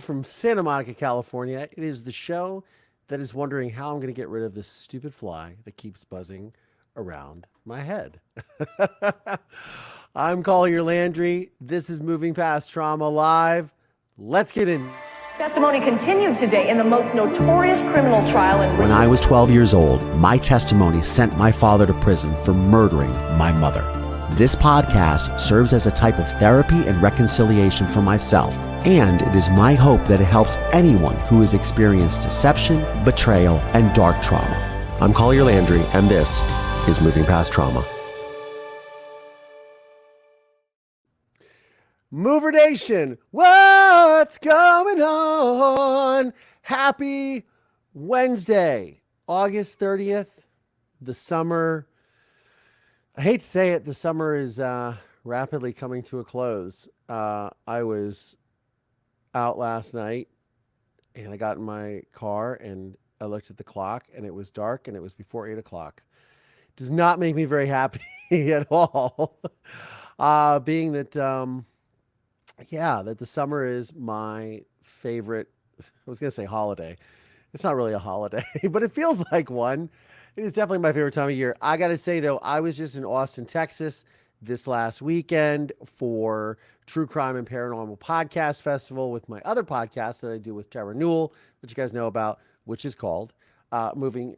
from Santa Monica, California. It is the show that is wondering how I'm going to get rid of this stupid fly that keeps buzzing around my head. I'm Collier Landry. This is Moving Past Trauma Live. Let's get in. Testimony continued today in the most notorious criminal trial in... When I was 12 years old, my testimony sent my father to prison for murdering my mother. This podcast serves as a type of therapy and reconciliation for myself, and it is my hope that it helps anyone who has experienced deception, betrayal, and dark trauma. I'm Collier Landry, and this is Moving Past Trauma. Mover Nation, what's going on? Happy Wednesday, August 30th. The summer, I hate to say it, the summer is rapidly coming to a close. I was out last night and I got in my car and I looked at the clock and it was dark and it was before 8 o'clock. Does not make me very happy at all. Being that, that the summer is my favorite, I was going to say holiday. It's not really a holiday, but it feels like one. It is definitely my favorite time of year. I got to say, though, I was just in Austin, Texas this last weekend for True Crime and Paranormal Podcast Festival with my other podcast that I do with Tara Newell, that you guys know about, which is called Moving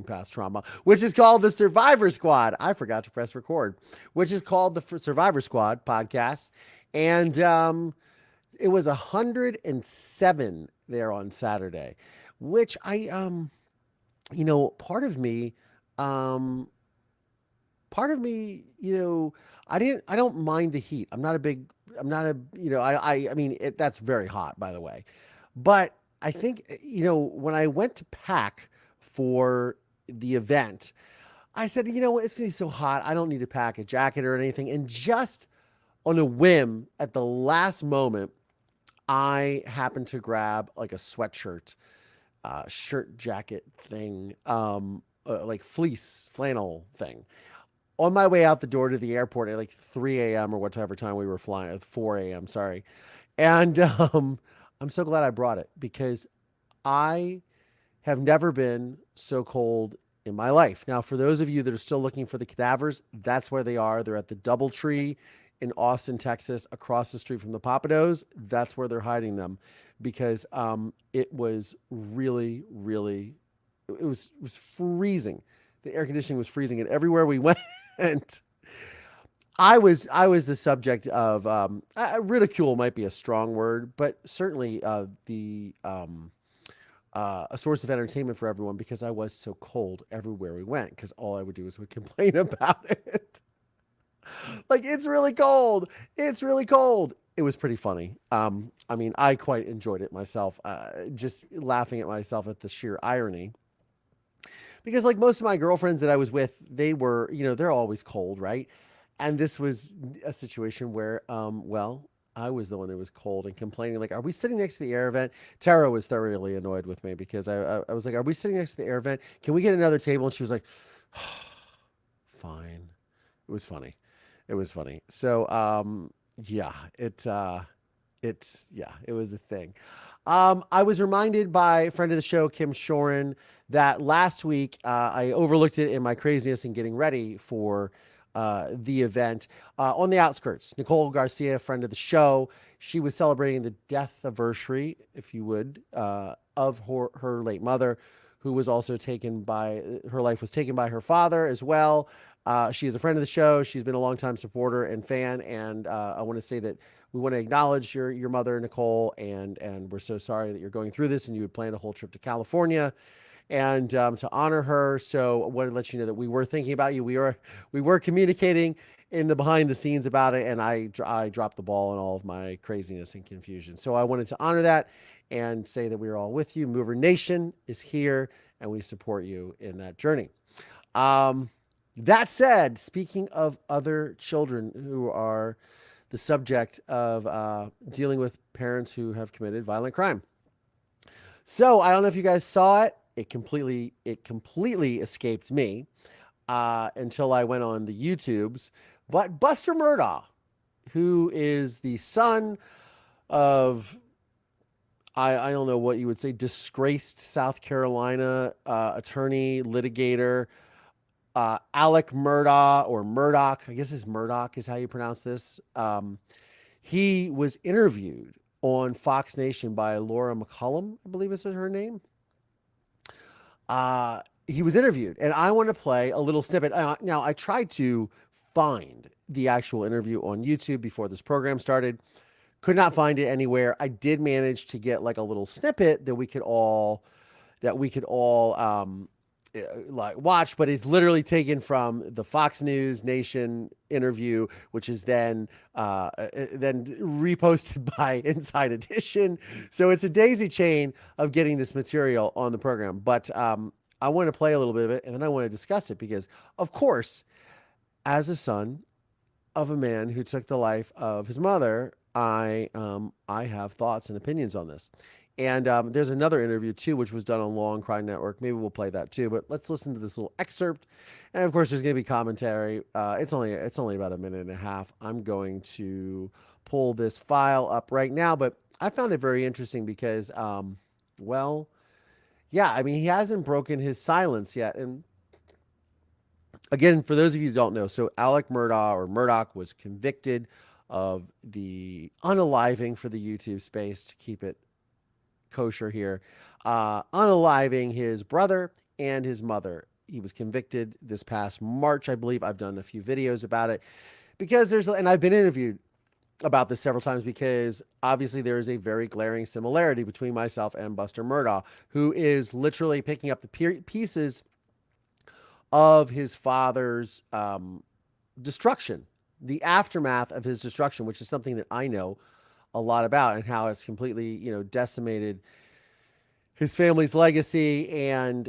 Past Trauma, which is called the Survivor Squad. I forgot to press record, which is called the Survivor Squad podcast. And it was 107 there on Saturday, which I, part of me, I don't mind the heat. That's very hot, by the way. But I think, when I went to pack for the event, I said, it's going to be so hot. I don't need to pack a jacket or anything. And just on a whim, at the last moment, I happened to grab like a sweatshirt, shirt jacket thing, like fleece flannel thing. On my way out the door to the airport at like 3 a.m. or whatever time we were flying, at 4 a.m., sorry. And I'm so glad I brought it because I have never been so cold in my life. Now, for those of you that are still looking for the cadavers, that's where they are. They're at the Doubletree in Austin, Texas, across the street from the Papados. That's where they're hiding them because it was really, really, it was freezing. The air conditioning was freezing, and everywhere we went, I was the subject of ridicule might be a strong word, but certainly a source of entertainment for everyone because I was so cold everywhere we went because all I would do would complain about it. Like, it's really cold. It's really cold. It was pretty funny. I quite enjoyed it myself, just laughing at myself at the sheer irony. Because like most of my girlfriends that I was with, they were, they're always cold, right? And this was a situation where, I was the one that was cold and complaining, like, are we sitting next to the air vent? Tara was thoroughly annoyed with me because I was like, are we sitting next to the air vent? Can we get another table? And she was like, fine. It was funny. It was funny. So, it was a thing. I was reminded by a friend of the show, Kim Shorin, that last week I overlooked it in my craziness in getting ready for the event. On the outskirts, Nicole Garcia, friend of the show, she was celebrating the death anniversary, if you would, of her late mother, who was also her life was taken by her father as well. She is a friend of the show. She's been a longtime supporter and fan. And I want to say that we want to acknowledge your mother, Nicole, and we're so sorry that you're going through this and you had planned a whole trip to California and to honor her. So I wanted to let you know that we were thinking about you. We were communicating in the behind the scenes about it, and I dropped the ball in all of my craziness and confusion. So I wanted to honor that and say that we are all with you. Mover Nation is here, and we support you in that journey. That said, speaking of other children who are the subject of dealing with parents who have committed violent crime. So I don't know if you guys saw it. It completely escaped me until I went on the YouTubes. But Buster Murdaugh, who is the son of I don't know what you would say, disgraced South Carolina attorney, litigator, Alec Murdaugh, or Murdaugh, I guess it's Murdaugh is how you pronounce this. He was interviewed on Fox Nation by Laura McCollum, I believe is her name. He was interviewed, and I want to play a little snippet. Now, I tried to find the actual interview on YouTube before this program started. Could not find it anywhere. I did manage to get like a little snippet that we could all like watch, but it's literally taken from the Fox News Nation interview, which is then reposted by Inside Edition. So it's a daisy chain of getting this material on the program. But I want to play a little bit of it, and then I want to discuss it because, of course, as a son of a man who took the life of his mother, I have thoughts and opinions on this. And there's another interview too, which was done on Law and Crime Network. Maybe we'll play that too, but let's listen to this little excerpt. And of course, there's going to be commentary. It's only about a minute and a half. I'm going to pull this file up right now, but I found it very interesting because, well, yeah, I mean, he hasn't broken his silence yet. And again, for those of you who don't know, so Alec Murdaugh was convicted of the unaliving, for the YouTube space to keep it kosher here, unaliving his brother and his mother. He was convicted this past March, I believe. I've done a few videos about it because and I've been interviewed about this several times because obviously there is a very glaring similarity between myself and Buster Murdaugh, who is literally picking up the pieces of his father's destruction, the aftermath of his destruction, which is something that I know a lot about, and how it's completely, decimated his family's legacy and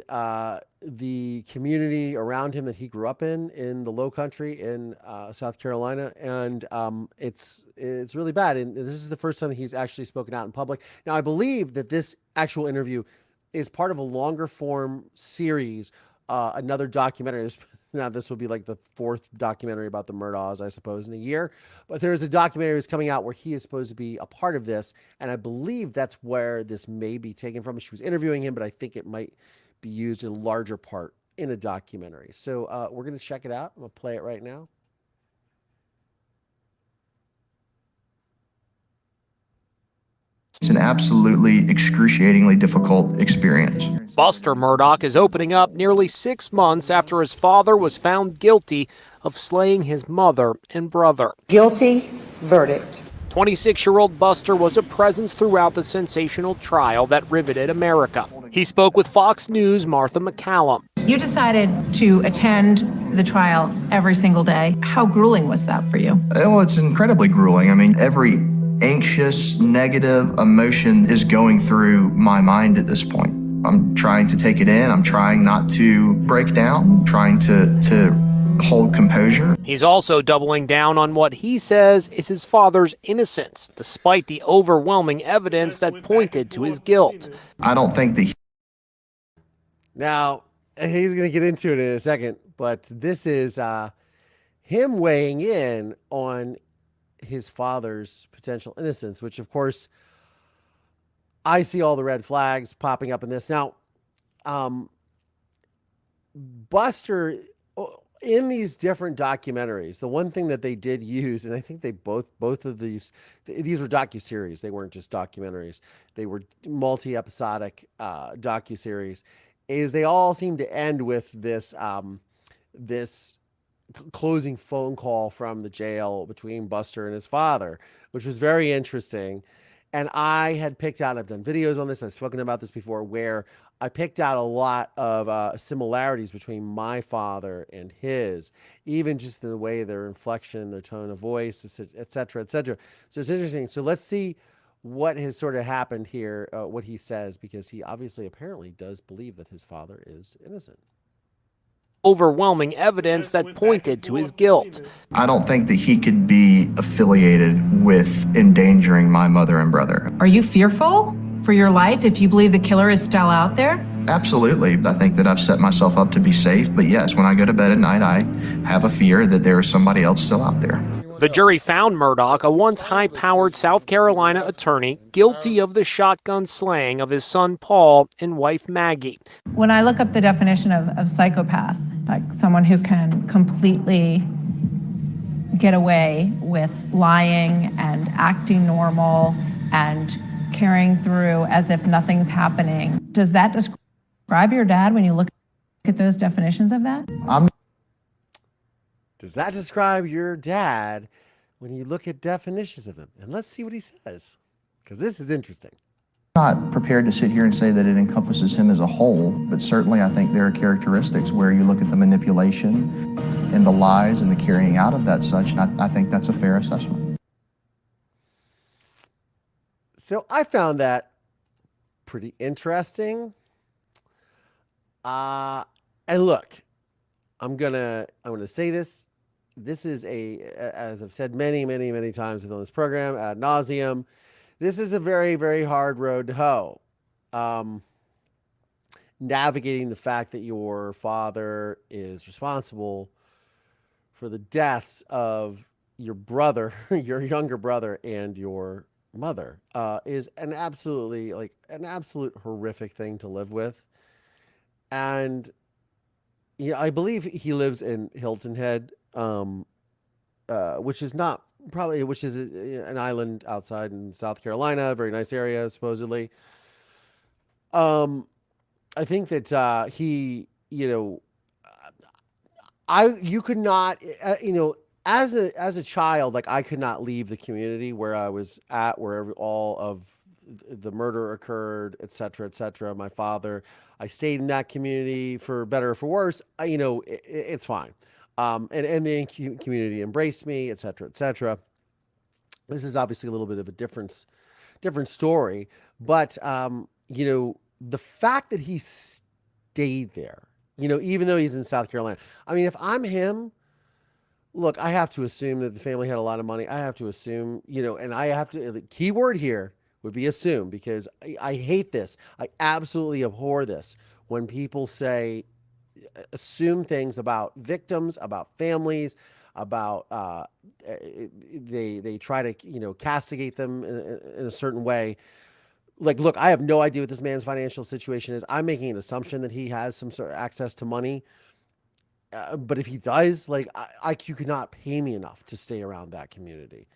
the community around him that he grew up in the Low Country in South Carolina. And it's really bad. And this is the first time that he's actually spoken out in public. Now, I believe that this actual interview is part of a longer form series, another documentary. Now, this will be like the fourth documentary about the Murdaughs, I suppose, in a year. But there's a documentary that's coming out where he is supposed to be a part of this. And I believe that's where this may be taken from. She was interviewing him, but I think it might be used in a larger part in a documentary. So we're going to check it out. I'm going to play it right now. It's an absolutely excruciatingly difficult experience. Buster Murdaugh is opening up nearly 6 months after his father was found guilty of slaying his mother and brother. Guilty verdict. 26-year-old Buster was a presence throughout the sensational trial that riveted America. He spoke with Fox News' Martha McCallum. You decided to attend the trial every single day. How grueling was that for you? Well, it's incredibly grueling. I mean, every anxious, negative emotion is going through my mind at this point. I'm trying to take it in. I'm trying not to break down, trying to hold composure. He's also doubling down on what he says is his father's innocence, despite the overwhelming evidence that pointed to his guilt. I don't think that Now, he's going to get into it in a second, but this is him weighing in on his father's potential innocence, which of course I see all the red flags popping up in this. Now, Buster, in these different documentaries, the one thing that they did use, and I think they both of these were docuseries. They weren't just documentaries. They were multi-episodic docuseries, is they all seem to end with this, this closing phone call from the jail between Buster and his father, which was very interesting. And I had picked out, I've done videos on this, I've spoken about this before, where I picked out a lot of similarities between my father and his, even just the way their inflection, their tone of voice, et cetera, et cetera. So it's interesting. So let's see what has sort of happened here, what he says, because he obviously apparently does believe that his father is innocent. Overwhelming evidence that pointed to his guilt. I don't think that he could be affiliated with endangering my mother and brother. Are you fearful for your life if you believe the killer is still out there? Absolutely. I think that I've set myself up to be safe. But yes, when I go to bed at night, I have a fear that there is somebody else still out there. The jury found Murdaugh, a once high-powered South Carolina attorney, guilty of the shotgun slaying of his son Paul and wife Maggie. When I look up the definition of psychopath, like someone who can completely get away with lying and acting normal and carrying through as if nothing's happening, does that describe your dad when you look at those definitions of that? Does that describe your dad when you look at definitions of him? And let's see what he says, because this is interesting. I'm not prepared to sit here and say that it encompasses him as a whole, but certainly I think there are characteristics where you look at the manipulation and the lies and the carrying out of that such, and I think that's a fair assessment. So I found that pretty interesting. And look, I'm gonna say this. This is as I've said many times on this program ad nauseum, this is a very, very hard road to hoe. Navigating the fact that your father is responsible for the deaths of your brother, your younger brother, and your mother is an absolute horrific thing to live with. And I believe he lives in Hilton Head, which is an island outside in South Carolina, a very nice area, supposedly. I think that you could not, as a child, like I could not leave the community where I was at, where all of the murder occurred, et cetera, my father. I stayed in that community for better or for worse. It's fine. And the community embraced me, et cetera. This is obviously a little bit of a different story, but the fact that he stayed there, even though he's in South Carolina. I mean, if I'm him, look, I have to assume that the family had a lot of money. I have to assume, and I have to, the key word here would be assume, because I hate this. I absolutely abhor this when people assume things about victims, about families, about they try to castigate them in a certain way. Like, look, I have no idea what this man's financial situation is. I'm making an assumption that he has some sort of access to money. But if he does, you could not pay me enough to stay around that community,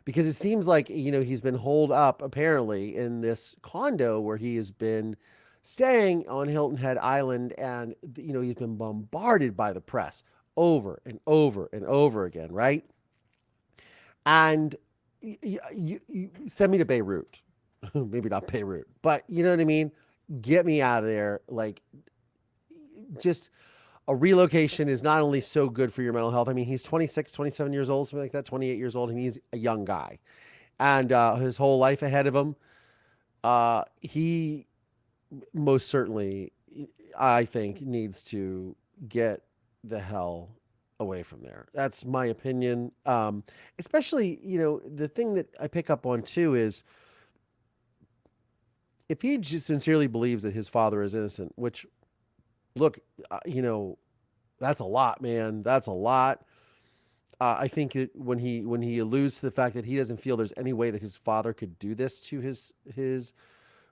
because it seems like, he's been holed up apparently in this condo where he has been staying on Hilton Head Island. And, he's been bombarded by the press over and over and over again. Right. And you send me to Beirut, maybe not Beirut, but you know what I mean? Get me out of there. Just a relocation is not only so good for your mental health. I mean, he's 26, 27 years old, something like that, 28 years old, and he's a young guy. And his whole life ahead of him. He most certainly, I think, needs to get the hell away from there. That's my opinion. Especially, the thing that I pick up on too is, if he just sincerely believes that his father is innocent, which, look, that's a lot, man. That's a lot. I think when he alludes to the fact that he doesn't feel there's any way that his father could do this to his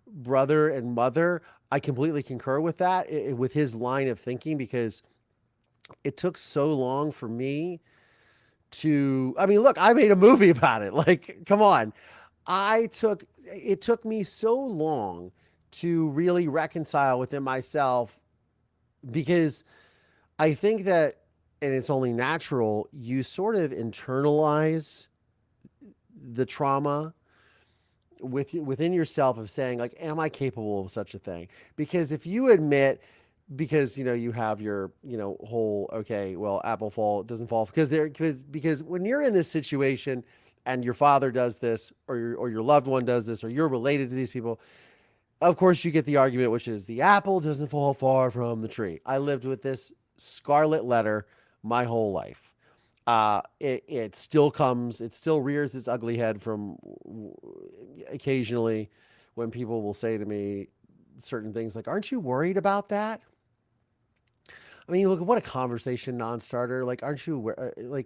brother and mother, I completely concur with that, with his line of thinking, because it took so long for me to, look, I made a movie about it. Come on. It took me so long to really reconcile within myself, because I think that, and it's only natural, you sort of internalize the trauma within yourself of saying, am I capable of such a thing? Because if you admit, because you have your whole, okay, well, apple doesn't fall because when you're in this situation and your father does this, or your loved one does this, or you're related to these people, of course you get the argument, which is the apple doesn't fall far from the tree. I lived with this scarlet letter my whole life. It still rears its ugly head from occasionally when people will say to me certain things like, aren't you worried about that? Look, what a conversation non-starter. Aren't you,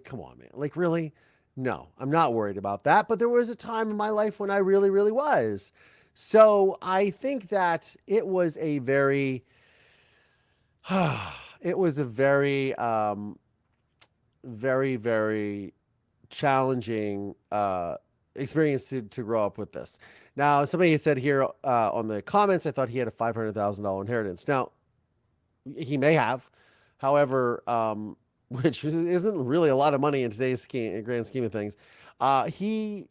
come on, man. Really? No, I'm not worried about that. But there was a time in my life when I really, really was. So I think that it was a very, it was a very, very, very challenging experience to grow up with this. Now, somebody said here on the comments, I thought he had a $500,000 inheritance. Now, he may have, however, which isn't really a lot of money in today's grand scheme of things. There's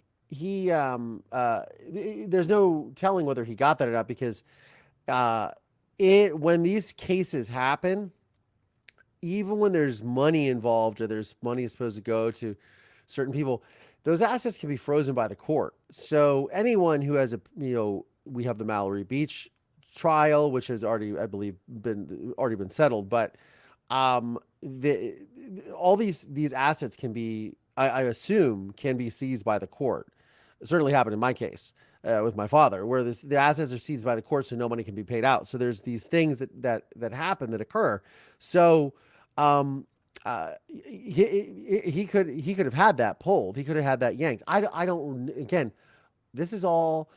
no telling whether he got that or not, because when these cases happen, even when there's money involved or there's money supposed to go to certain people, those assets can be frozen by the court. So anyone who has we have the Mallory Beach trial, which has already, I believe, been settled, but all these assets can be, I assume, can be seized by the court. It certainly happened in my case with my father, where the assets are seized by the court, so no money can be paid out. So there's these things that happen, that occur. So he could have had that pulled. He could have had that yanked. I don't. Again, this is all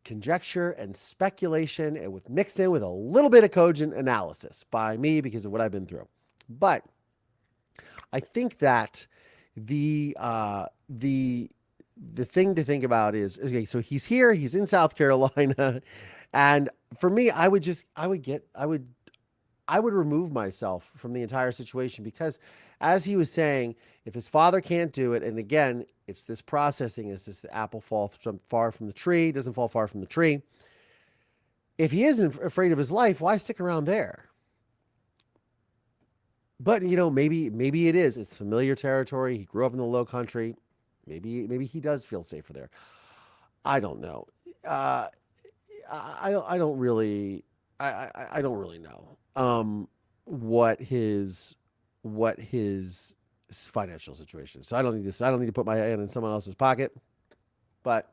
conjecture and speculation, and mixed in with a little bit of cogent analysis by me because of what I've been through. But I think that the thing to think about is, okay, so he's here, he's in South Carolina, and for me, I would remove myself from the entire situation, because as he was saying, if his father can't do it, and again, it's this processing, it's this, the apple falls far from the tree, doesn't fall far from the tree. If he isn't afraid of his life, why stick around there? But, maybe it is. It's familiar territory. He grew up in the Low Country. Maybe he does feel safer there. I don't know. I don't really know what his financial situation is. So I don't need to put my hand in someone else's pocket. But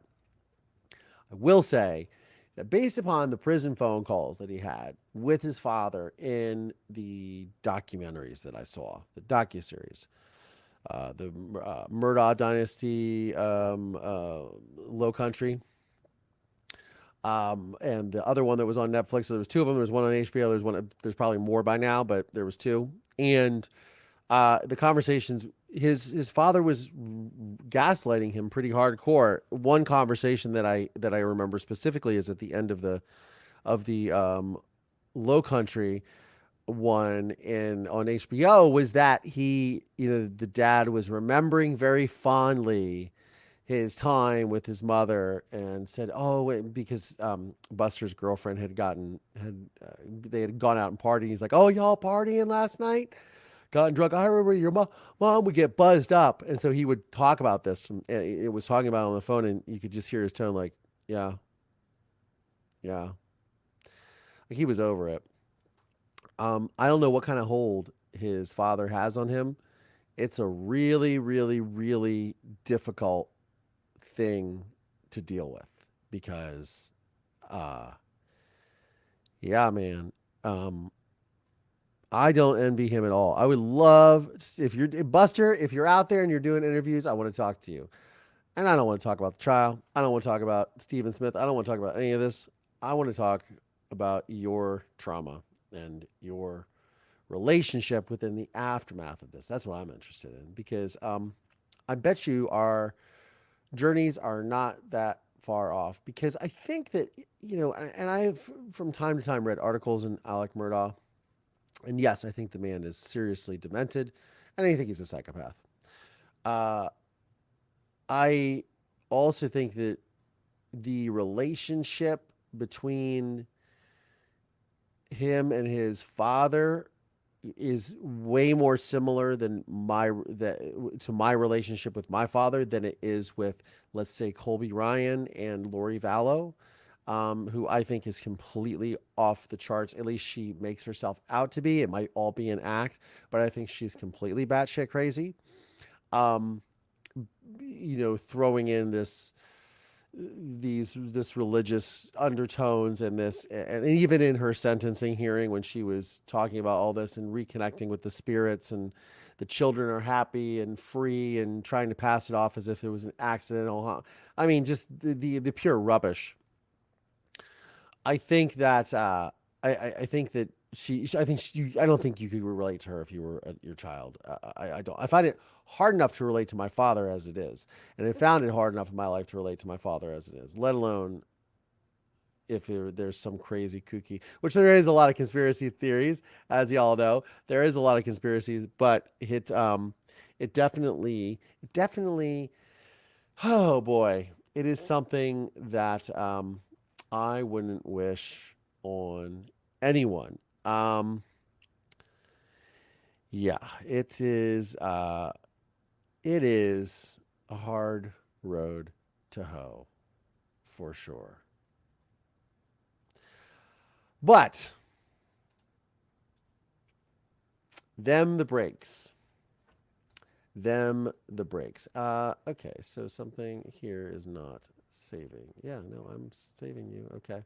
I will say that based upon the prison phone calls that he had with his father in the documentaries that I saw, the docuseries, the Murdaugh Dynasty, Low Country, and the other one that was on Netflix. So there was two of them. There was one on HBO. There's probably more by now, but there was two. And the conversations, his father was gaslighting him pretty hardcore. One conversation that I remember specifically is at the end of the Low Country one on HBO, was that the dad was remembering very fondly his time with his mother, and said, because Buster's girlfriend had gone out and partying. He's like, "Oh, y'all partying last night? Gotten drunk. I remember your mom would get buzzed up." And so he would talk about this, and it was talking about it on the phone, and you could just hear his tone, like, yeah. Like he was over it. I don't know what kind of hold his father has on him. It's a really, really, really difficult thing to deal with, because man, I don't envy him at all. I would love, if you're out there and you're doing interviews, I want to talk to you. And I don't want to talk about the trial. I don't want to talk about Stephen Smith. I don't want to talk about any of this. I want to talk about your trauma and your relationship within the aftermath of this. That's what I'm interested in, because I bet you our journeys are not that far off, because I think that, and I've from time to time read articles in Alec Murdaugh, and yes, I think the man is seriously demented, and I think he's a psychopath. I also think that the relationship between him and his father is way more similar to my relationship with my father than it is with, let's say, Colby Ryan and Lori Vallow, who I think is completely off the charts. At least she makes herself out to be. It might all be an act, but I think she's completely batshit crazy. Throwing in this religious undertones, and even in her sentencing hearing, when she was talking about all this and reconnecting with the spirits and the children are happy and free and trying to pass it off as if it was an accidental. I mean, just the pure rubbish. I think that I think that I don't think you could relate to her if you were your child. I don't. I find it hard enough to relate to my father as it is, and I found it hard enough in my life to relate to my father as it is. Let alone if there's some crazy kooky, which there is a lot of conspiracy theories, as y'all know. There is a lot of conspiracies, but it definitely, oh boy, it is something that I wouldn't wish on anyone. Yeah, it is a hard road to hoe for sure. But them the breaks. Okay, so something here is not saving. Yeah, no, I'm saving you. Okay.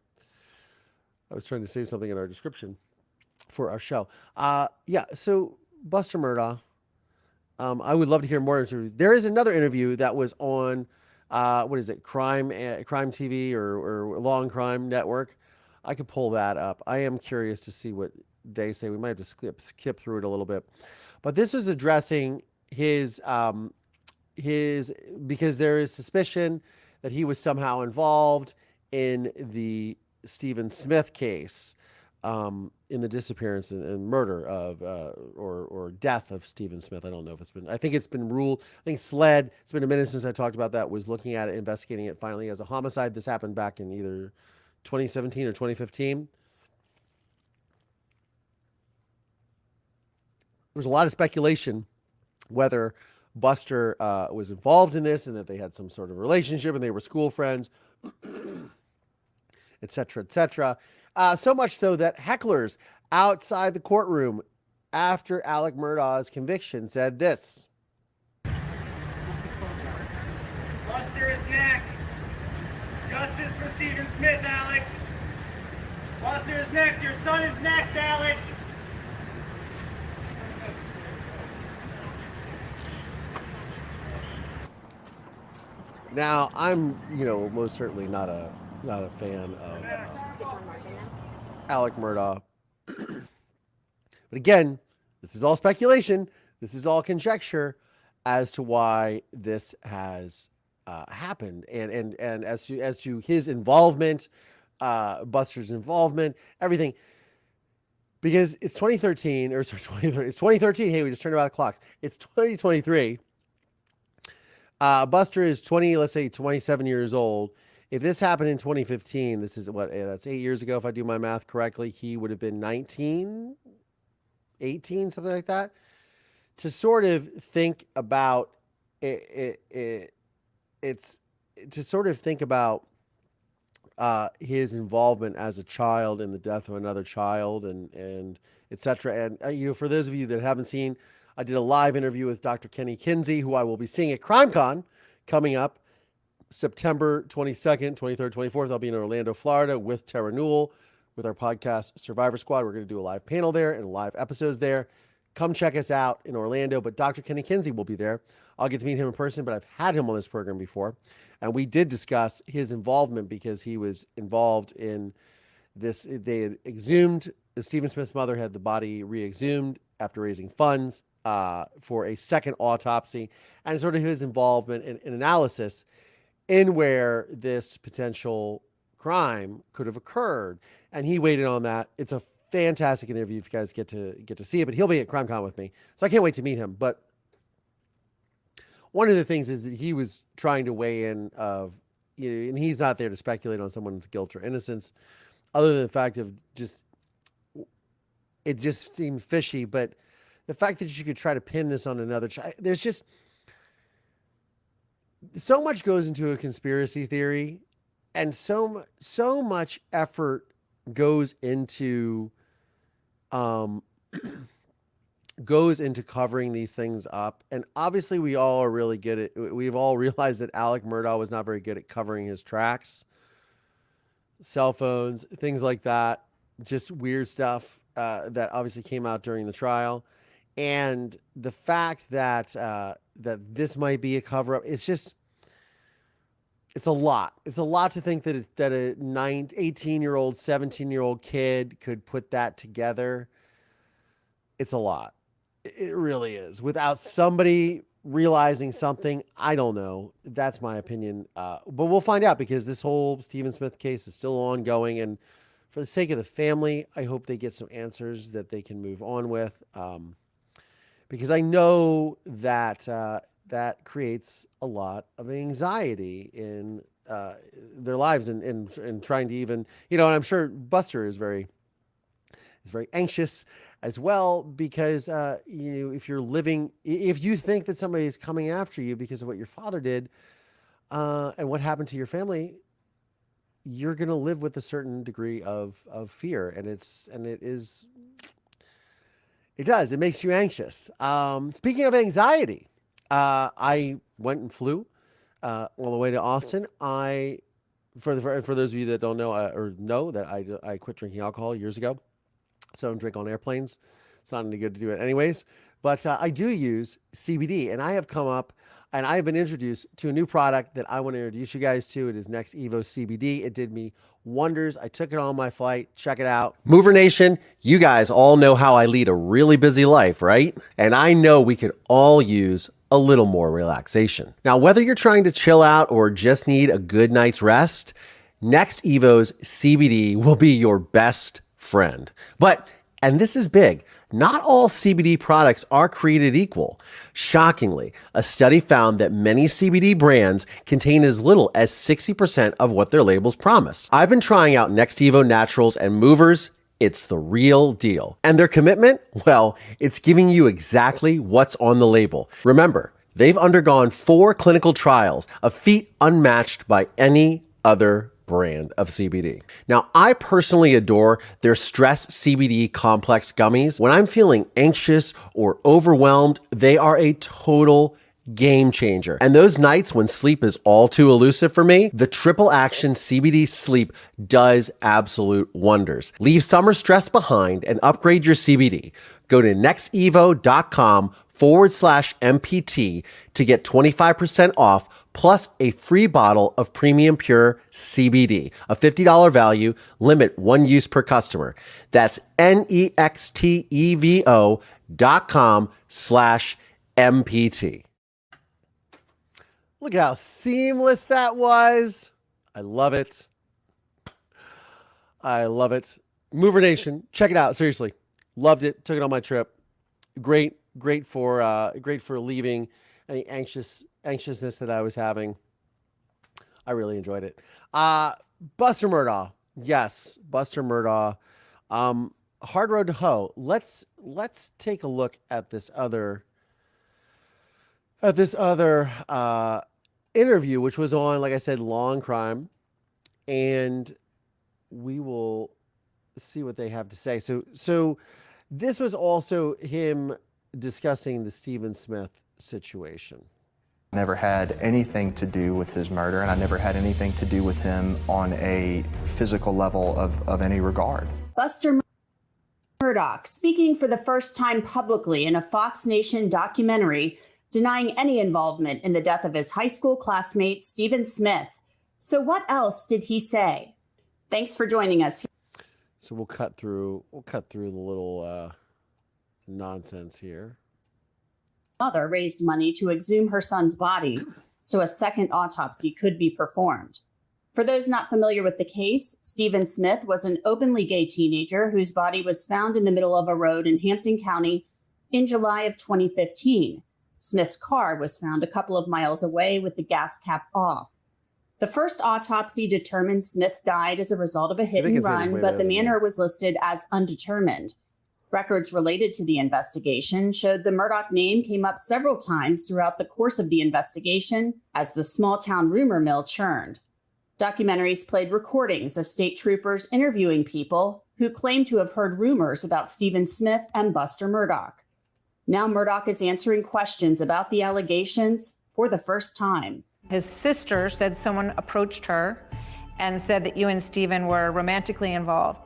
I was trying to save something in our description for our show. Yeah, so Buster Murdaugh. I would love to hear more interviews. There is another interview that was on, what is it, Crime TV or Law and Crime Network. I could pull that up. I am curious to see what they say. We might have to skip through it a little bit. But this is addressing his because there is suspicion that he was somehow involved in the Stephen Smith case, in the disappearance and murder of or death of Stephen Smith. I don't know if it's been. I think it's been ruled. I think SLED. It's been a minute since I talked about that. Was looking at it, investigating it finally as a homicide. This happened back in either 2017 or 2015. There was a lot of speculation whether Buster was involved in this and that they had some sort of relationship and they were school friends, et cetera, et cetera. So much so that hecklers outside the courtroom after Alec Murdaugh's conviction said this. Buster is next. Justice for Stephen Smith, Alex. Buster is next. Your son is next, Alex. Now, I'm, most certainly not a fan of Alec Murdaugh. But again, this is all speculation. This is all conjecture as to why this has happened, and as to his involvement, Buster's involvement, everything. Because it's 2013, or sorry, 2013. It's 2013. Hey, we just turned about the clock. It's 2023. Buster is 27 years old. If this happened in 2015, this is that's 8 years ago. If I do my math correctly, he would have been 19, 18, something like that. To sort of think about it's to sort of think about his involvement as a child in the death of another child and et cetera. And, for those of you that haven't seen, I did a live interview with Dr. Kenny Kinsey, who I will be seeing at CrimeCon coming up September 22nd, 23rd, 24th. I'll be in Orlando, Florida with Tara Newell with our podcast Survivor Squad. We're going to do a live panel there and live episodes there. Come check us out in Orlando, but Dr. Kenny Kinsey will be there. I'll get to meet him in person, but I've had him on this program before. And we did discuss his involvement because he was involved in this. They had exhumed, Stephen Smith's mother had the body re-exhumed after raising funds for a second autopsy, and sort of his involvement in analysis in where this potential crime could have occurred. And he weighed in on that. It's a fantastic interview if you guys get to see it, but he'll be at CrimeCon with me. So I can't wait to meet him. But one of the things is that he was trying to weigh in of, and he's not there to speculate on someone's guilt or innocence, other than the fact of it just seemed fishy. But the fact that you could try to pin this on another child, there's just so much goes into a conspiracy theory, and so much effort goes into covering these things up. And obviously we all are really good at, we've all realized that Alec Murdaugh was not very good at covering his tracks, cell phones, things like that, just weird stuff that obviously came out during the trial. And the fact that that this might be a cover-up, it's a lot. It's a lot to think that that a 18-year-old, 17-year-old kid could put that together. It's a lot. It really is. Without somebody realizing something, I don't know. That's my opinion. But we'll find out, because this whole Stephen Smith case is still ongoing. And for the sake of the family, I hope they get some answers that they can move on with. Because I know that that creates a lot of anxiety in their lives, and trying to even, and I'm sure Buster is very anxious as well, because if you think that somebody is coming after you because of what your father did and what happened to your family, you're going to live with a certain degree of fear, and it makes you anxious. Speaking of anxiety, I went and flew all the way to Austin. For those of you that don't know or know that I quit drinking alcohol years ago, so I don't drink on airplanes. It's not any good to do it anyways. But I do use CBD, and I have come up and I have been introduced to a new product that I want to introduce you guys to. It is NextEvo CBD. It did me wonders. I took it on my flight. Check it out. Mover Nation, you guys all know how I lead a really busy life, right? And I know we could all use a little more relaxation. Now, whether you're trying to chill out or just need a good night's rest, NextEvo's CBD will be your best friend. But, and this is big, not all CBD products are created equal. Shockingly, a study found that many CBD brands contain as little as 60% of what their labels promise. I've been trying out NextEvo Naturals and Movers. It's the real deal. And their commitment? Well, it's giving you exactly what's on the label. Remember, they've undergone 4 clinical trials, a feat unmatched by any other brand of CBD. Now, I personally adore their Stress CBD Complex gummies. When I'm feeling anxious or overwhelmed, they are a total game changer. And those nights when sleep is all too elusive for me, the triple action CBD sleep does absolute wonders. Leave summer stress behind and upgrade your CBD. Go to nextevo.com/MPT to get 25% off plus a free bottle of premium pure CBD, a $50 value, limit 1 use per customer. That's nextevo.com/MPT. Look at how seamless that was. I love it. I love it. Mover Nation, check it out. Seriously. Loved it. Took it on my trip. Great for leaving any anxiousness that I was having. I really enjoyed it. Buster Murdaugh. Yes, Buster Murdaugh. Hard road to hoe. Let's take a look at this other interview, which was on, like I said, Law and Crime, and we will see what they have to say. So this was also him discussing the Stephen Smith situation. Never had anything to do with his murder, and I never had anything to do with him on a physical level of any regard. Buster Murdaugh, speaking for the first time publicly in a Fox Nation documentary, denying any involvement in the death of his high school classmate, Stephen Smith. So what else did he say? Thanks for joining us. So we'll cut through the little nonsense here. Mother raised money to exhume her son's body so a second autopsy could be performed. For those not familiar with the case, Stephen Smith was an openly gay teenager whose body was found in the middle of a road in Hampton County in July of 2015. Smith's car was found a couple of miles away with the gas cap off. The first autopsy determined Smith died as a result of a hit and run, but the manner was listed as undetermined. Records related to the investigation showed the Murdaugh name came up several times throughout the course of the investigation as the small-town rumor mill churned. Documentaries played recordings of state troopers interviewing people who claimed to have heard rumors about Stephen Smith and Buster Murdaugh. Now Murdaugh is answering questions about the allegations for the first time. His sister said someone approached her and said that you and Stephen were romantically involved.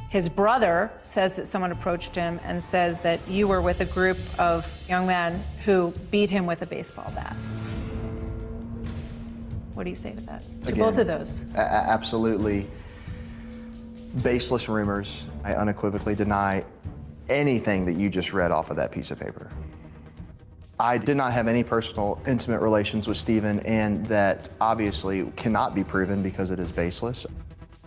His brother says that someone approached him and says that you were with a group of young men who beat him with a baseball bat. What do you say to that? To Again, both of those? Absolutely baseless rumors. I unequivocally deny anything that you just read off of that piece of paper. I did not have any personal, intimate relations with Stephen, and that obviously cannot be proven because it is baseless.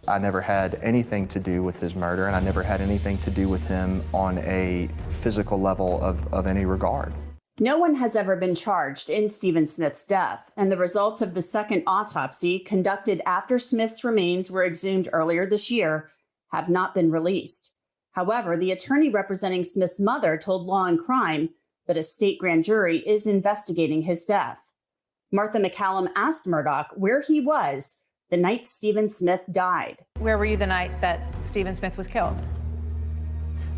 I never had anything to do with his murder, and I never had anything to do with him on a physical level of any regard. No one has ever been charged in Stephen Smith's death, and the results of the second autopsy conducted after Smith's remains were exhumed earlier this year have not been released. However, the attorney representing Smith's mother told Law and Crime that a state grand jury is investigating his death. Martha McCallum asked Murdaugh where he was the night Stephen Smith died. Where were you the night that Stephen Smith was killed?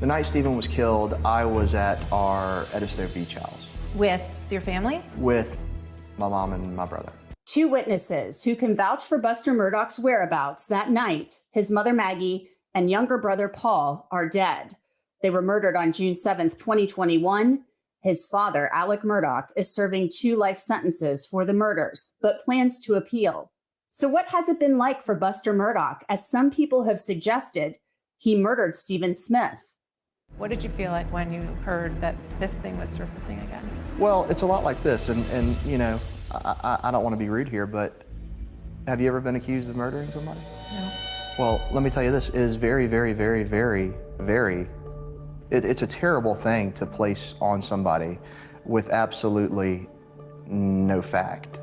The night Stephen was killed, I was at our Edisto Beach house. With your family? With my mom and my brother. Two witnesses who can vouch for Buster Murdaugh's whereabouts that night, his mother Maggie and younger brother Paul, are dead. They were murdered on June 7th, 2021. His father, Alec Murdaugh, is serving 2 life sentences for the murders, but plans to appeal. So what has it been like for Buster Murdaugh, as some people have suggested he murdered Stephen Smith? What did you feel like when you heard that this thing was surfacing again? Well, it's a lot like this, and you know, I don't want to be rude here, but have you ever been accused of murdering somebody? No. Well, let me tell you, this is very, very, very, very, very, it's a terrible thing to place on somebody with absolutely no fact.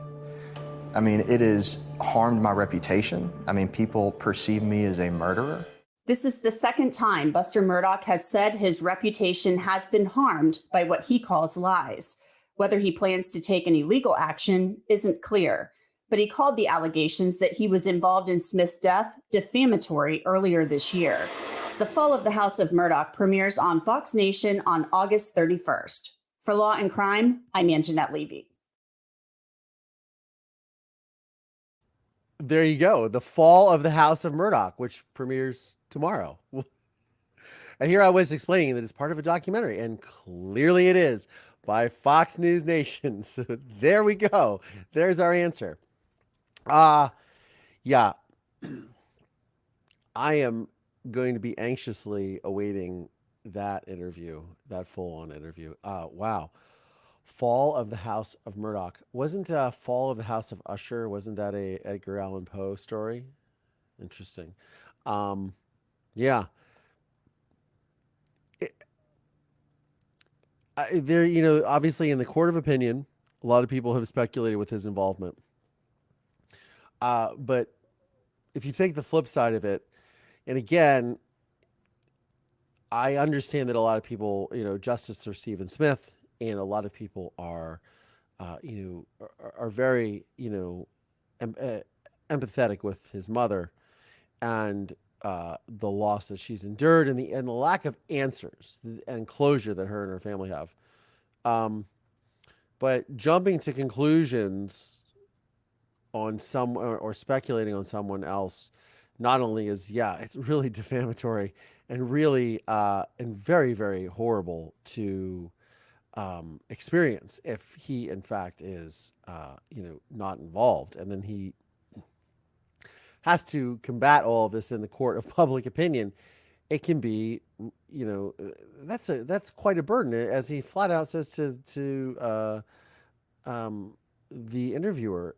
I mean, it has harmed my reputation. I mean, people perceive me as a murderer. This is the second time Buster Murdaugh has said his reputation has been harmed by what he calls lies. Whether he plans to take any legal action isn't clear, but he called the allegations that he was involved in Smith's death defamatory earlier this year. The Fall of the House of Murdaugh premieres on Fox Nation on August 31st. For Law and Crime, I'm Anjanette Levy. There you go. The Fall of the House of Murdaugh, which premieres tomorrow. And here I was explaining that it's part of a documentary, and clearly it is, by Fox News Nation. So there we go. There's our answer. Yeah. I am going to be anxiously awaiting that interview, that full-on interview. Wow. Fall of the House of Murdaugh. Wasn't Fall of the House of Usher, wasn't that a Edgar Allan Poe story? Interesting. Yeah. There, you know, obviously in the court of opinion, a lot of people have speculated with his involvement. But if you take the flip side of it, and again, I understand that a lot of people, you know, justice for Stephen Smith, and a lot of people are, are very, empathetic with his mother and the loss that she's endured and the lack of answers and closure that her and her family have. But jumping to conclusions on some or speculating on someone else, not only is, it's really defamatory and really and very, very horrible to experience if he in fact is not involved, and then he has to combat all of this in the court of public opinion. It can be, that's quite a burden, as he flat out says to the interviewer.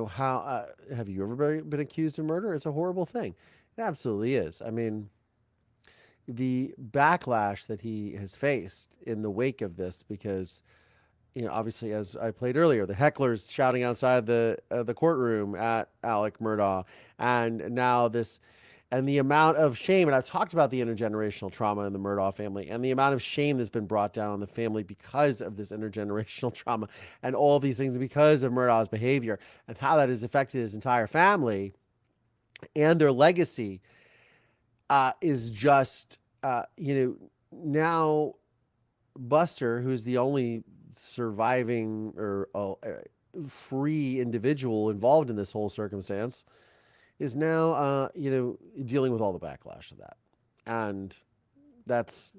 How have you ever been accused of murder? It's a horrible thing. It absolutely is. I mean, the backlash that he has faced in the wake of this, because, obviously, as I played earlier, the hecklers shouting outside the courtroom at Alec Murdaugh, and now this, and the amount of shame, and I've talked about the intergenerational trauma in the Murdaugh family, and the amount of shame that's been brought down on the family because of this intergenerational trauma and all of these things because of Murdaugh's behavior, and how that has affected his entire family and their legacy. Is just, now Buster, who's the only surviving or free individual involved in this whole circumstance, is now, dealing with all the backlash of that. And that's,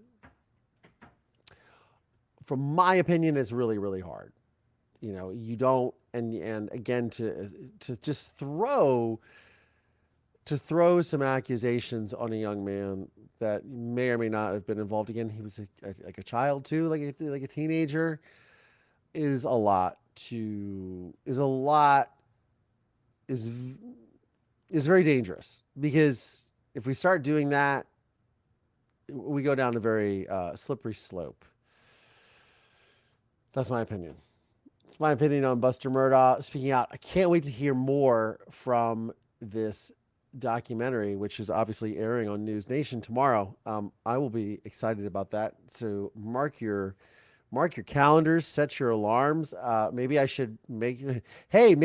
from my opinion, it's really, really hard. You don't, and again, to just throw some accusations on a young man that may or may not have been involved. Again, he was like a child too, like a teenager, is very dangerous, because if we start doing that, we go down a very slippery slope. That's my opinion. It's my opinion on Buster Murdaugh speaking out. I can't wait to hear more from this documentary, which is obviously airing on News Nation tomorrow. I will be excited about that. So mark your calendars, set your alarms. Maybe I should maybe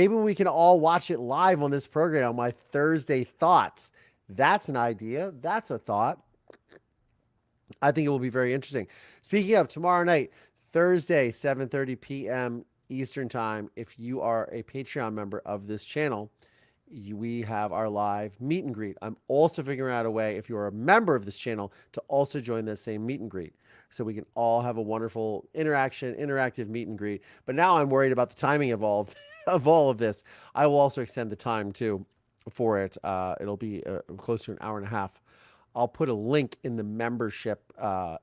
we can all watch it live on this program on my Thursday Thoughts. That's an idea. That's a thought. I think it will be very interesting. Speaking of tomorrow night, Thursday, 7:30 p.m. Eastern Time, if you are a Patreon member of this channel, we have our live meet and greet. I'm also figuring out a way, if you're a member of this channel, to also join that same meet and greet, so we can all have a wonderful interactive meet and greet. But now I'm worried about the timing of all of this. I will also extend the time too for it. It'll be close to an hour and a half. I'll put a link in the membership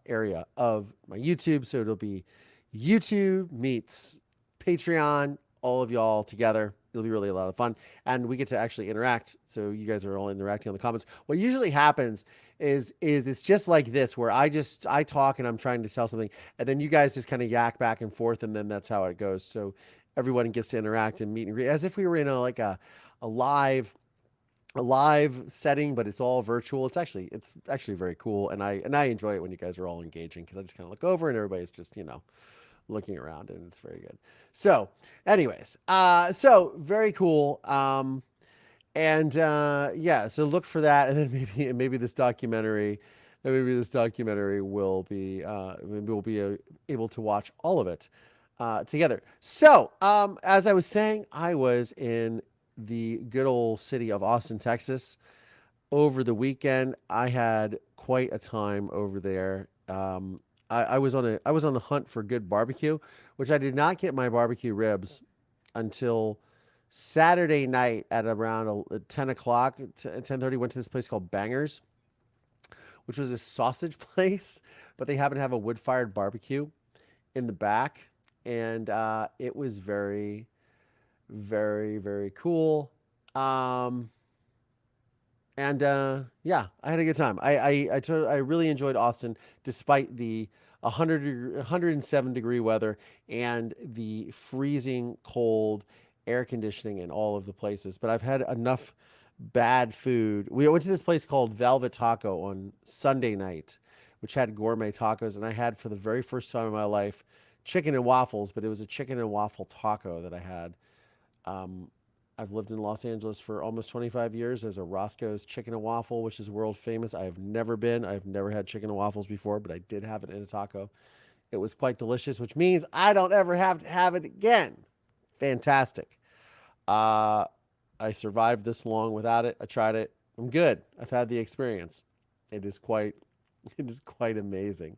area of my YouTube, so it'll be YouTube meets Patreon, all of y'all together. It'll be really a lot of fun, and we get to actually interact. So you guys are all interacting on the comments. What usually happens is it's just like this, where I talk and I'm trying to tell something, and then you guys just kind of yak back and forth, and then that's how it goes. So everyone gets to interact and meet and greet as if we were in a live setting, but it's all virtual. It's actually very cool, and I enjoy it when you guys are all engaging, because I just kind of look over and everybody's just looking around, and it's very good. So anyways, so very cool. Yeah, so look for that, and then maybe this documentary will be maybe we'll be able to watch all of it together. So as I was saying, I was in the good old city of Austin, Texas over the weekend. I had quite a time over there. I was on the hunt for good barbecue, which I did not get my barbecue ribs until Saturday night at around 10 o'clock, 10:30. Went to this place called Bangers, which was a sausage place, but they happen to have a wood-fired barbecue in the back, and it was very, very, very cool. Yeah, I had a good time. I really enjoyed Austin, despite the 107 degree weather and the freezing cold air conditioning in all of the places. But I've had enough bad food. We went to this place called Velvet Taco on Sunday night, which had gourmet tacos, and I had, for the very first time in my life, chicken and waffles, but it was a chicken and waffle taco that I had. I've lived in Los Angeles for almost 25 years. There's a Roscoe's Chicken and Waffle, which is world famous. I've never had chicken and waffles before, but I did have it in a taco. It was quite delicious, which means I don't ever have to have it again. Fantastic. I survived this long without it. I tried it. I'm good. I've had the experience. It is quite amazing.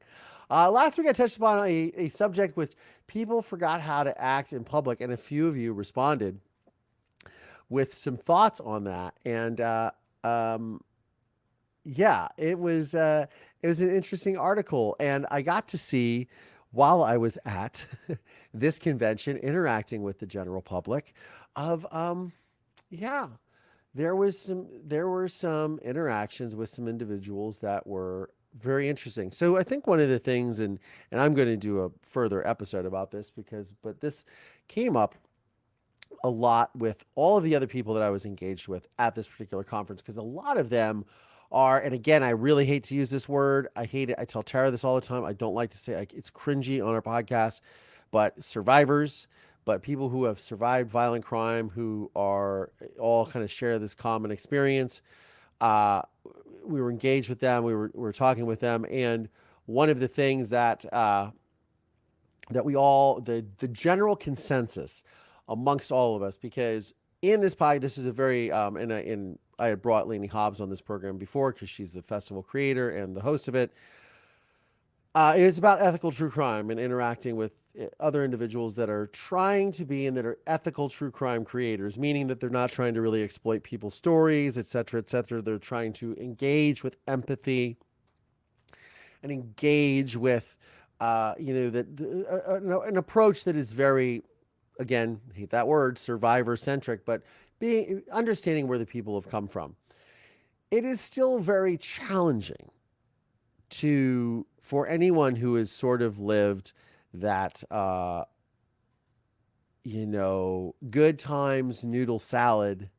Last week I touched upon a subject which people forgot how to act in public, and a few of you responded with some thoughts on that. And yeah, it was an interesting article, and I got to see, while I was at this convention interacting with the general public, of yeah, there were some interactions with some individuals that were very interesting. So I think one of the things, and I'm going to do a further episode about this, but this came up a lot with all of the other people that I was engaged with at this particular conference, because a lot of them are, and again, I really hate to use this word. I hate it. I tell Tara this all the time. I don't like to say, it's cringy on our podcast, but survivors, but people who have survived violent crime, who are all kind of share this common experience. We were engaged with them. We were talking with them. And one of the things that we all, the general consensus amongst all of us, because in this podcast, this is a very, in I had brought Lainey Hobbs on this program before because she's the festival creator and the host of it. It's about ethical true crime and interacting with other individuals that are trying to be and that are ethical true crime creators, meaning that they're not trying to really exploit people's stories, et cetera, et cetera. They're trying to engage with empathy and engage with, an approach that is very, again, hate that word, survivor-centric, but understanding where the people have come from. It is still very challenging for anyone who has sort of lived that, good times, noodle salad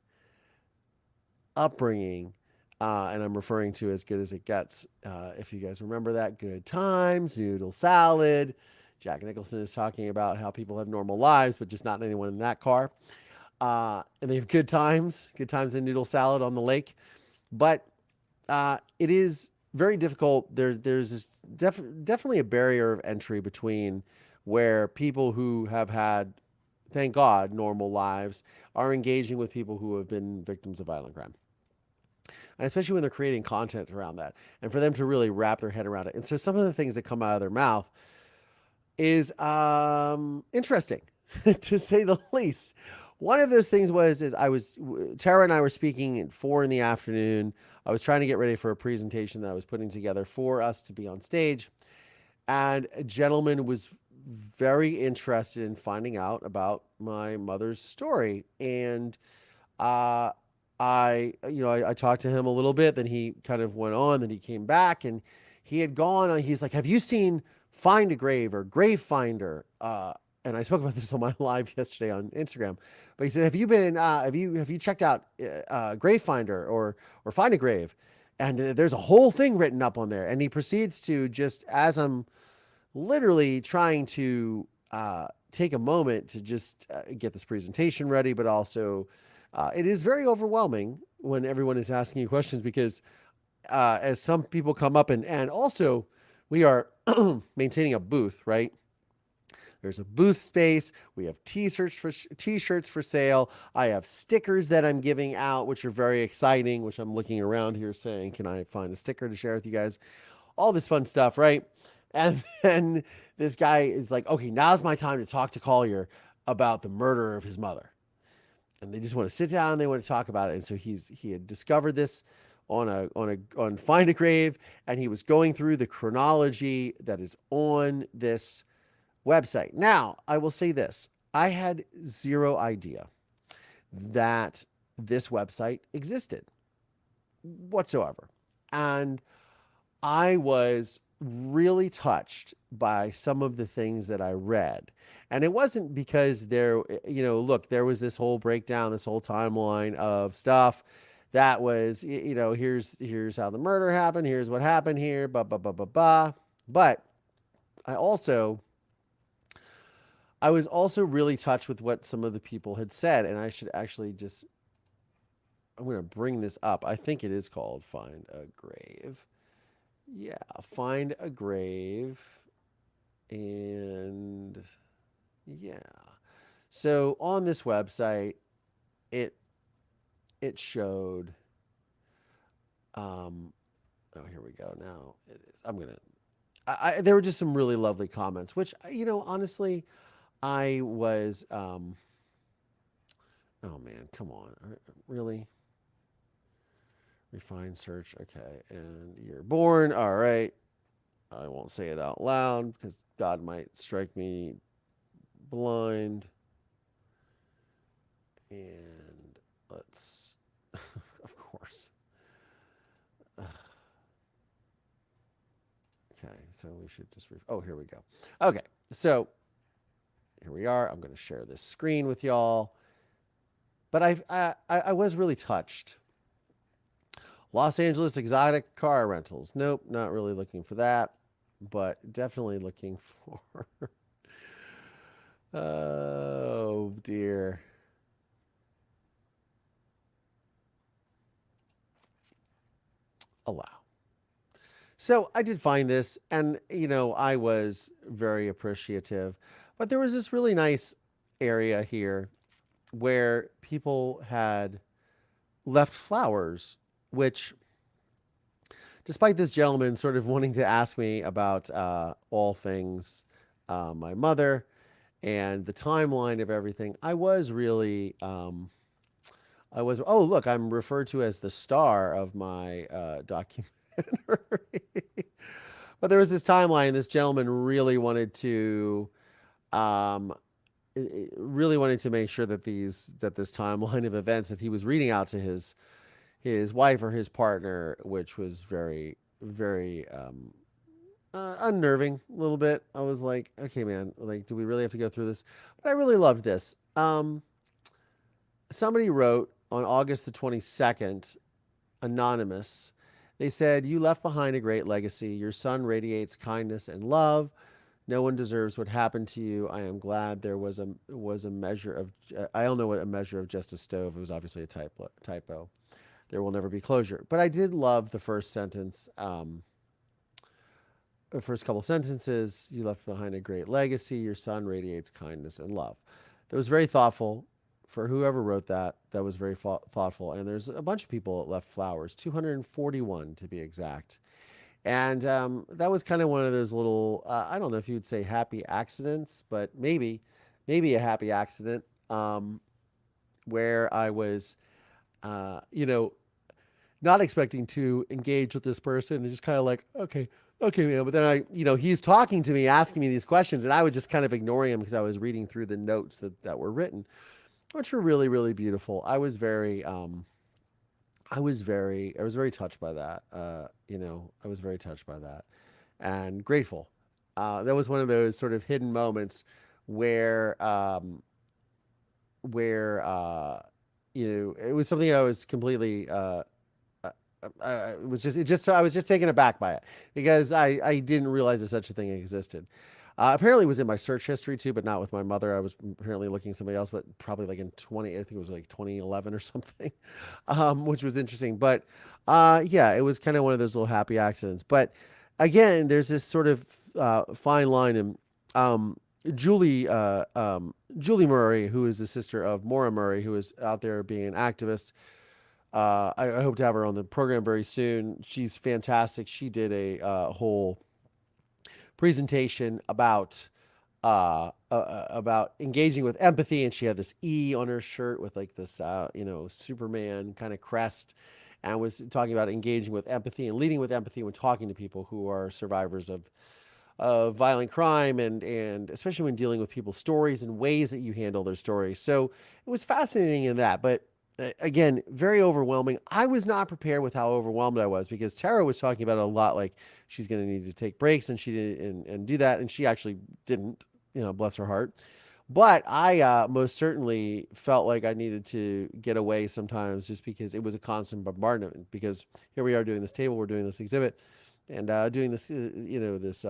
upbringing. And I'm referring to As Good as It Gets. If you guys remember that, good times, noodle salad. Jack Nicholson is talking about how people have normal lives, but just not anyone in that car. And they have good times in noodle salad on the lake. But it is very difficult. There's this definitely a barrier of entry between where people who have had, thank God, normal lives are engaging with people who have been victims of violent crime. And especially when they're creating content around that, and for them to really wrap their head around it. And so some of the things that come out of their mouth is interesting, to say the least. One of those things Tara and I were speaking at 4 p.m. I was trying to get ready for a presentation that I was putting together for us to be on stage. And a gentleman was very interested in finding out about my mother's story. And I talked to him a little bit, then he kind of went on, then he came back and he had gone on. He's like, have you seen Find a Grave or Grave Finder? And I spoke about this on my live yesterday on Instagram, but he said, have you checked out Grave Finder or Find a Grave? And there's a whole thing written up on there. And he proceeds to, just as I'm literally trying to take a moment to just get this presentation ready, but also it is very overwhelming when everyone is asking you questions, because as some people come up and also we are maintaining a booth, right? There's a booth space. We have t-shirts for sale. I have stickers that I'm giving out, which are very exciting, which I'm looking around here saying, can I find a sticker to share with you guys? All this fun stuff, right? And then this guy is like, okay, now's my time to talk to Collier about the murder of his mother. And they just want to sit down and they want to talk about it. And so he had discovered this on Find a Grave, and he was going through the chronology that is on this website. Now, I will say this. I had zero idea that this website existed whatsoever. And I was really touched by some of the things that I read. And it wasn't because there was this whole breakdown, this whole timeline of stuff that was, here's how the murder happened, here's what happened here, blah, blah, blah, blah, blah. But I was also really touched with what some of the people had said. And I should actually I'm going to bring this up. I think it is called Find a Grave. Yeah, Find a Grave. And yeah. So on this website, it showed, here we go. Now it is. There were just some really lovely comments, which, honestly, I was, oh man, come on. Really? Refine search. Okay. And you're born. All right. I won't say it out loud because God might strike me blind. And let's, of course. Okay. So we should just, here we go. Okay. So here we are. I'm going to share this screen with y'all. But I was really touched. Los Angeles exotic car rentals. Nope, not really looking for that, but definitely looking for. Oh dear. Allow. So I did find this, and I was very appreciative. But there was this really nice area here where people had left flowers, which, despite this gentleman sort of wanting to ask me about all things my mother and the timeline of everything, I was really, oh, look, I'm referred to as the star of my documentary. But there was this timeline. This gentleman really wanted to make sure that this timeline of events that he was reading out to his wife or his partner, which was very, very unnerving a little bit. I was like, okay, man, like, do we really have to go through this? But I really loved this. Somebody wrote on August the 22nd, anonymous. They said, "You left behind a great legacy. Your son radiates kindness and love. No one deserves what happened to you. I am glad there was a measure of, I don't know what a measure of just a stove. It was obviously a typo. There will never be closure." But I did love the first sentence, the first couple sentences. "You left behind a great legacy. Your son radiates kindness and love." That was very thoughtful. For whoever wrote that, that was very thoughtful. And there's a bunch of people that left flowers, 241 to be exact. And that was kind of one of those little, I don't know if you would say happy accidents, but maybe a happy accident where I was, not expecting to engage with this person and just kind of like, okay, man. But then he's talking to me, asking me these questions, and I was just kind of ignoring him because I was reading through the notes that were written, which were really, really beautiful. I was very touched by that. I was very touched by that and grateful. That was one of those sort of hidden moments where it was something I was completely, I was just taken aback by it because I didn't realize that such a thing existed. Apparently it was in my search history too, but not with my mother. I was apparently looking at somebody else, but probably like I think it was like 2011 or something, which was interesting. But it was kind of one of those little happy accidents. But again, there's this sort of fine line. And Julie Murray, who is the sister of Maura Murray, who is out there being an activist. I hope to have her on the program very soon. She's fantastic. She did a whole presentation about engaging with empathy, and she had this E on her shirt with like this Superman kind of crest, and was talking about engaging with empathy and leading with empathy when talking to people who are survivors of violent crime, and especially when dealing with people's stories and ways that you handle their stories. So it was fascinating in that, but again, very overwhelming. I was not prepared with how overwhelmed I was because Tara was talking about it a lot, like she's going to need to take breaks, and she did and do that, and she actually didn't, bless her heart. But I most certainly felt like I needed to get away sometimes, just because it was a constant bombardment. Because here we are doing this table, we're doing this exhibit, and doing this, this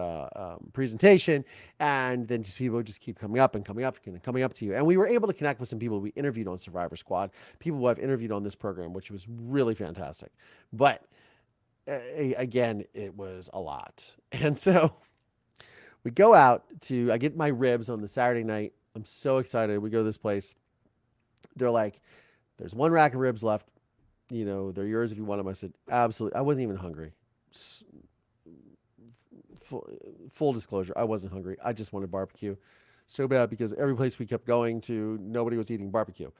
presentation, and then just people just keep coming up and coming up to you. And we were able to connect with some people we interviewed on Survivor Squad, people who I've interviewed on this program, which was really fantastic. But again, it was a lot. And so we go out I get my ribs on the Saturday night. I'm so excited. We go to this place. They're like, "There's one rack of ribs left. They're yours if you want them." I said, "Absolutely." I wasn't even hungry. Full disclosure, I wasn't hungry. I just wanted barbecue so bad because every place we kept going to, nobody was eating barbecue.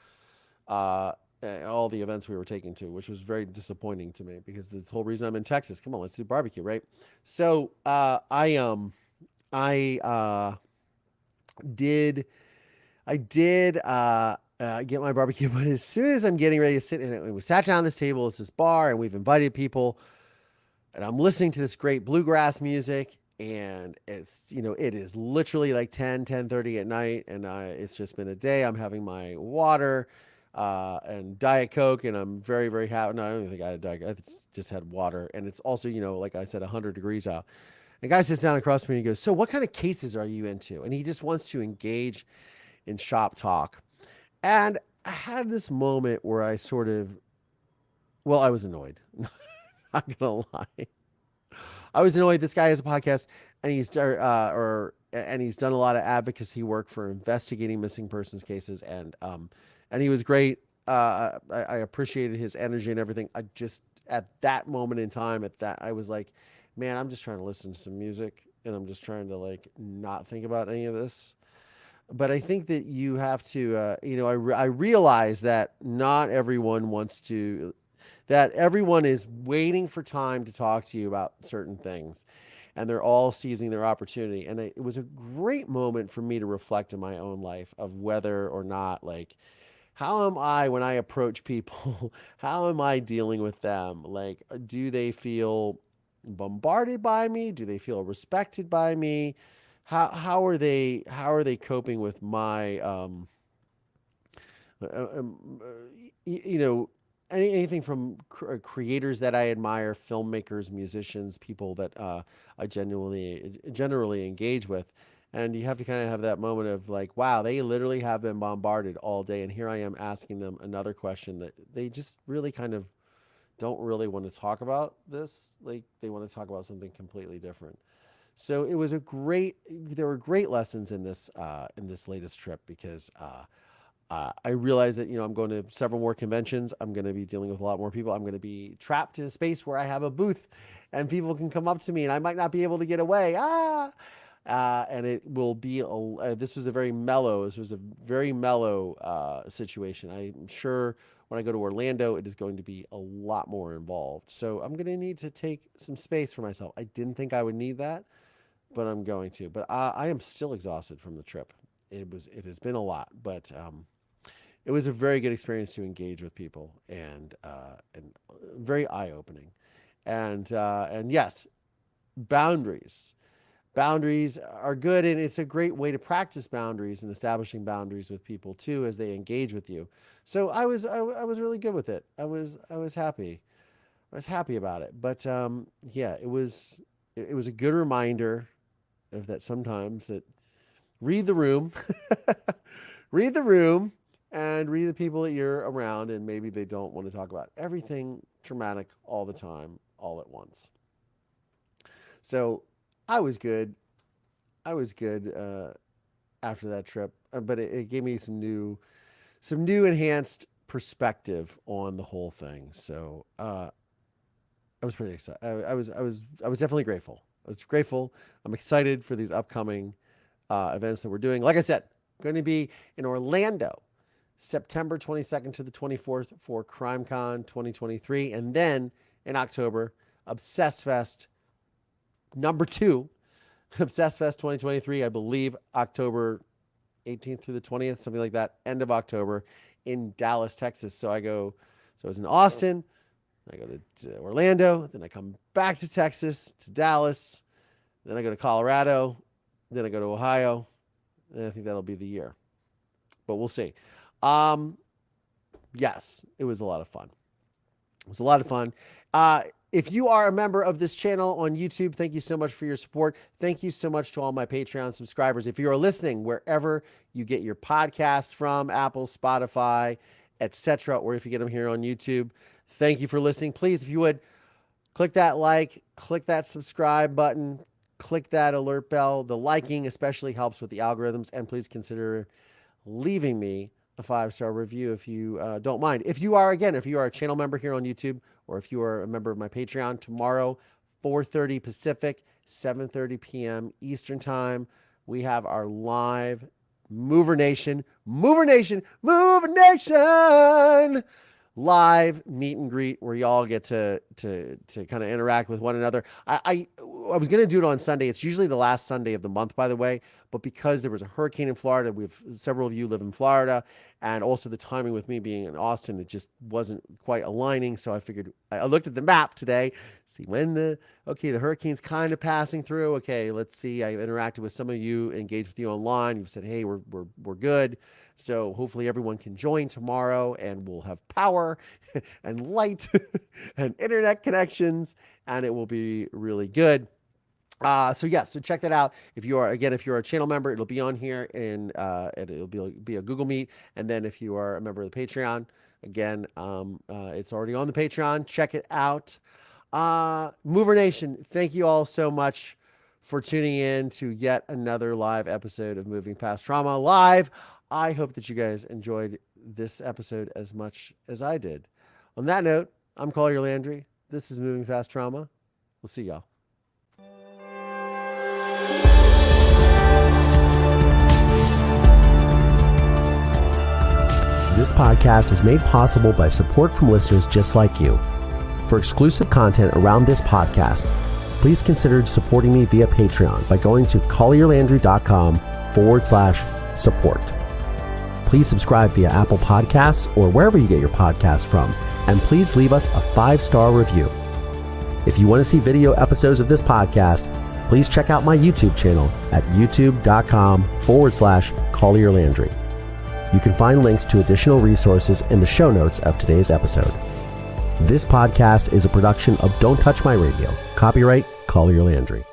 All the events we were taking to, which was very disappointing to me because this whole reason I'm in Texas. Come on, let's do barbecue, right? So I did get my barbecue, but as soon as I'm getting ready to sit in it, and we sat down at this table, it's this bar, and we've invited people. And I'm listening to this great bluegrass music, and it's, it is literally like 10:30 at night, and it's just been a day. I'm having my water and Diet Coke, and I'm very, very happy. No, I don't even think I had Diet Coke. I just had water, and it's also, like I said, 100 degrees out. The guy sits down across from me and he goes, "So what kind of cases are you into?" And he just wants to engage in shop talk. And I had this moment where I I was annoyed. Not gonna lie, I was annoyed. This guy has a podcast, and he's done a lot of advocacy work for investigating missing persons cases, and he was great. I appreciated his energy and everything. I just, at that moment in time, I was like, man, I'm just trying to listen to some music, and I'm just trying to like not think about any of this. But I think that you have to, I realize that not everyone wants to, that everyone is waiting for time to talk to you about certain things, and they're all seizing their opportunity. And it was a great moment for me to reflect in my own life of whether or not, like, how am I when I approach people? How am I dealing with them? Like, do they feel bombarded by me? Do they feel respected by me? How are they coping with my anything from creators that I admire, filmmakers, musicians, people that I generally engage with. And you have to kind of have that moment of like, wow, they literally have been bombarded all day, and here I am asking them another question that they just really kind of don't really want to talk about this. Like, they want to talk about something completely different. So it was there were great lessons in this latest trip, because I realized that, I'm going to several more conventions. I'm going to be dealing with a lot more people. I'm going to be trapped in a space where I have a booth and people can come up to me, and I might not be able to get away. And it will be, this was a very mellow situation. I'm sure when I go to Orlando, it is going to be a lot more involved. So I'm going to need to take some space for myself. I didn't think I would need that, but I'm going to. But I am still exhausted from the trip. It has been a lot, but it was a very good experience to engage with people, and very eye-opening. And yes, boundaries are good, and it's a great way to practice boundaries and establishing boundaries with people too as they engage with you. So I was really good with it. I was happy. I was happy about it. But yeah, it was a good reminder of that sometimes that read the room, read the room, and read the people that you're around, and maybe they don't want to talk about everything traumatic all the time, all at once. So I was good. After that trip, but it gave me some new enhanced perspective on the whole thing. So I was pretty excited. I was definitely grateful. I was grateful. I'm excited for these upcoming events that we're doing. Like I said, going to be in Orlando, September 22nd to the 24th for CrimeCon 2023, and then in October, Obsess Fest #2. Obsess Fest 2023, I believe October 18th through the 20th, something like that, end of October in Dallas, Texas. So I was in Austin, I go to Orlando, then I come back to Texas, to Dallas, then I go to Colorado, then I go to Ohio, and I think that'll be the year. But we'll see. Yes, it was a lot of fun. If you are a member of this channel on YouTube, thank you so much for your support. Thank you so much to all my Patreon subscribers. If you are listening wherever you get your podcasts from, Apple, Spotify, etc., or if you get them here on YouTube, thank you for listening. Please, if you would, click that like, click that subscribe button, click that alert bell. The liking especially helps with the algorithms, and please consider leaving me a 5-star review if you don't mind. If you are a channel member here on YouTube, or if you are a member of my Patreon, tomorrow, 4:30 Pacific, 7:30 p.m. Eastern Time, we have our live Mover Nation live meet and greet where y'all get to kind of interact with one another. I was going to do it on Sunday. It's usually the last Sunday of the month, by the way, but because there was a hurricane in Florida, several of you live in Florida, and also the timing with me being in Austin, it just wasn't quite aligning. So I figured, I looked at the map today, see when the hurricane's kind of passing through. Okay, let's see. I interacted with some of you, engaged with you online. You've said, hey, we're good. So hopefully everyone can join tomorrow, and we'll have power and light and internet connections, and it will be really good. So check that out. If you're a channel member, it'll be on here, and it'll be a Google Meet. And then if you are a member of the Patreon, again, it's already on the Patreon. Check it out. Mover Nation, thank you all so much for tuning in to yet another live episode of Moving Past Trauma Live. I hope that you guys enjoyed this episode as much as I did. On that note, I'm Collier Landry. This is Moving Fast Trauma. We'll see y'all. This podcast is made possible by support from listeners just like you. For exclusive content around this podcast, please consider supporting me via Patreon by going to collierlandry.com/support. Please subscribe via Apple Podcasts or wherever you get your podcasts from, and please leave us a 5-star review. If you want to see video episodes of this podcast, please check out my YouTube channel at youtube.com/collierlandry. You can find links to additional resources in the show notes of today's episode. This podcast is a production of Don't Touch My Radio. Copyright Collier Landry.